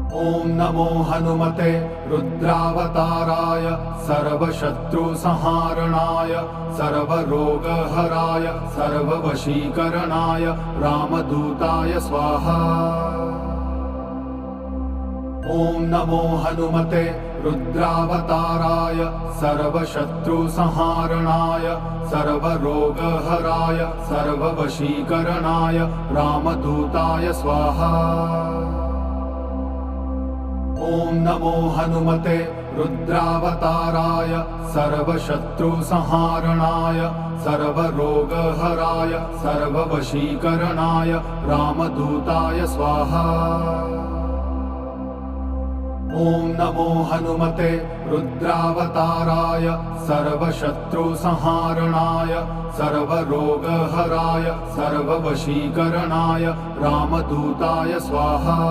ॐ नमो हनुमते रुद्रावताराय सर्वशत्रुसंहारणाय सर्वरोगहराय सर्ववशीकरणाय रामदूताय स्वाहा। ॐ नमो हनुमते रुद्रावताराय सर्वशत्रुसंहारणाय सर्वरोगहराय सर्ववशीकरणाय रामदूताय स्वाहा। ॐ नमो हनुमते रुद्रावताराय सर्वशत्रुसंहारणाय सर्वरोगहराय सर्ववशीकरणाय रामदूताय स्वाहा। ॐ नमो हनुमते रुद्रावताराय सर्वशत्रुसंहारणाय सर्वरोगहराय सर्ववशीकरणाय रामदूताय स्वाहा।